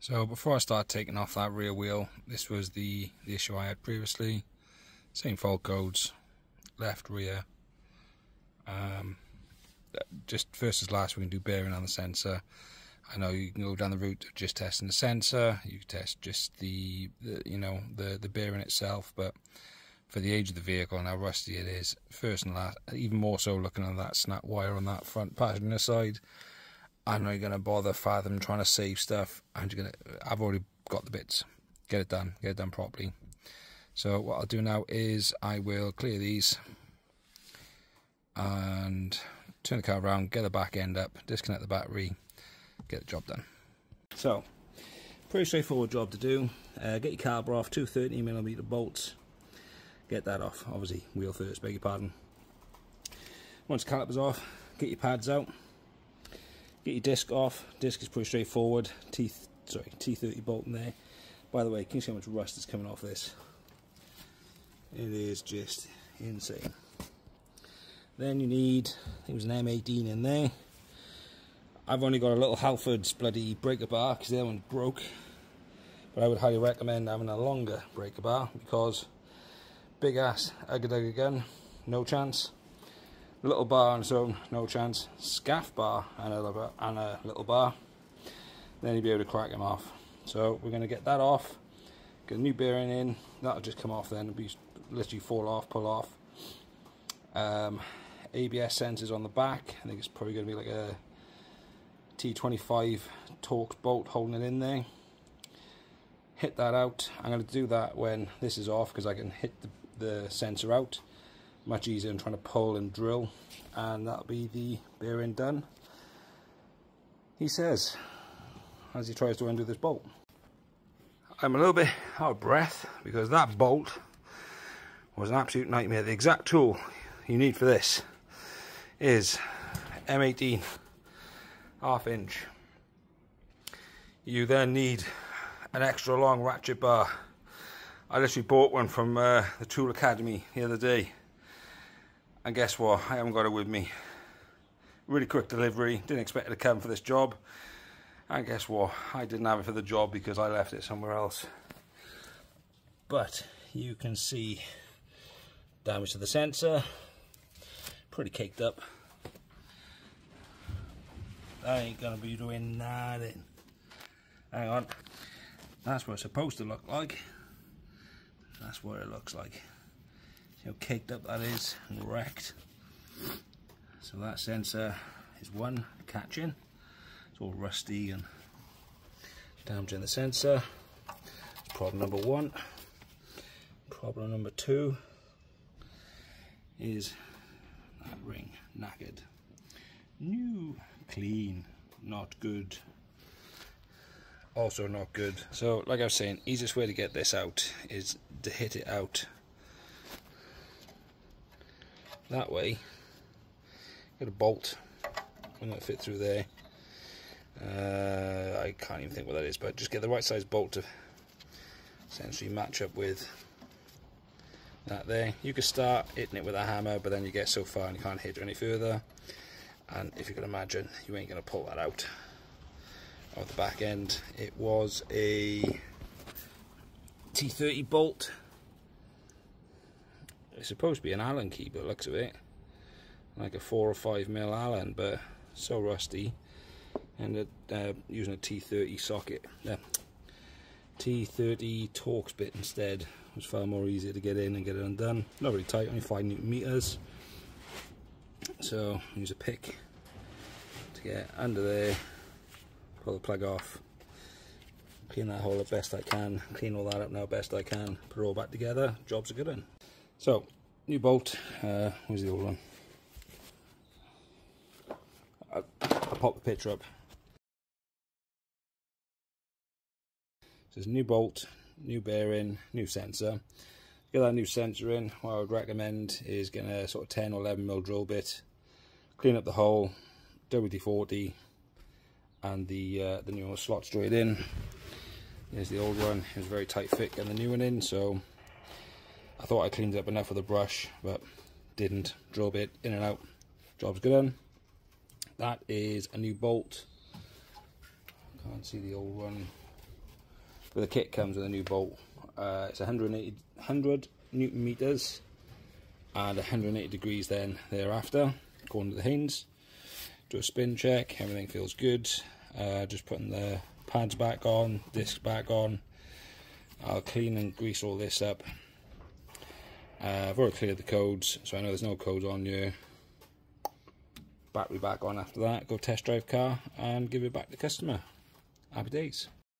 So before I start taking off that rear wheel, this was the issue I had previously. Same fault codes, left, rear. Just first as last, we can do bearing on the sensor. I know you can go down the route of just testing the sensor. You can test just the bearing itself, but for the age of the vehicle and how rusty it is, first and last, even more so looking at that snap wire on that front passenger side, I'm not going to bother fathom trying to save stuff. I've already got the bits. Get it done properly. So what I'll do now is I will clear these and turn the car around, get the back end up, disconnect the battery, get the job done. So, pretty straightforward job to do. Get your carburetor off, 230mm bolts. Get that off, obviously wheel first, beg your pardon. Once the caliper's off, get your pads out. Get your disc off. Disc is pretty straightforward. T30 bolt in there. By the way, can you see how much rust is coming off this? It is just insane. Then you need, I think it was an M18 in there. I've only got a little Halford's bloody breaker bar because the other one broke. But I would highly recommend having a longer breaker bar because big ass Ugga gun, no chance. Little bar on its own, no chance. Scaff bar and a little bar, then you'll be able to crack them off. So we're going to get that off, get a new bearing in, that'll just come off then, it'll be literally fall off, pull off. ABS sensors on the back, I think it's probably going to be like a T25 Torx bolt holding it in there. Hit that out. I'm going to do that when this is off because I can hit the sensor out. Much easier than trying to pull and drill, and that'll be the bearing done, he says, as he tries to undo this bolt. I'm a little bit out of breath because that bolt was an absolute nightmare. The exact tool you need for this is M18 1/2 inch. You then need an extra long ratchet bar. I literally bought one from the Tool Academy the other day. And guess what? I haven't got it with me. Really quick delivery. Didn't expect it to come for this job. And guess what? I didn't have it for the job because I left it somewhere else. But you can see damage to the sensor. Pretty caked up. I ain't gonna be doing nothing. Hang on. That's what it's supposed to look like. That's what it looks like. See how caked up that is and wrecked. So that sensor is one catching. It's all rusty and damaging the sensor. That's problem number one. Problem number two is that ring knackered. New, clean, not good. Also not good. So like I was saying, easiest way to get this out is to hit it out that way. Get a bolt, I'm going to fit through there. I can't even think what that is, but just get the right size bolt to essentially match up with that there. You can start hitting it with a hammer, but then you get so far and you can't hit it any further, and if you can imagine, you ain't going to pull that out of the back end. It was a T30 bolt. It's supposed to be an Allen key, but looks of it like a 4 or 5mm Allen, but so rusty. And using a T30 socket, T30 Torx bit instead was far more easier to get in and get it undone. Not really tight, only 5 Newton meters. So use a pick to get under there, pull the plug off, clean that hole up best I can, clean all that up now best I can, put it all back together. Job's a good one. So, new bolt. Where's the old one? I'll pop the picture up. So there's a new bolt, new bearing, new sensor. Get that new sensor in. What I would recommend is getting a sort of 10 or 11mm drill bit, clean up the hole, WD-40, and the new one slot straight in. There's the old one. It was very tight fit getting the new one in, so I thought I cleaned it up enough with a brush, but didn't. Drill bit in and out. Job's good done. That is a new bolt. Can't see the old one. But the kit comes with a new bolt. It's 100 Newton meters and 180 degrees then thereafter, according to the Haynes. Do a spin check, everything feels good. Just putting the pads back on, discs back on. I'll clean and grease all this up. I've already cleared the codes, so I know there's no codes on here. Battery back on after that, go test drive car and give it back to the customer. Happy days.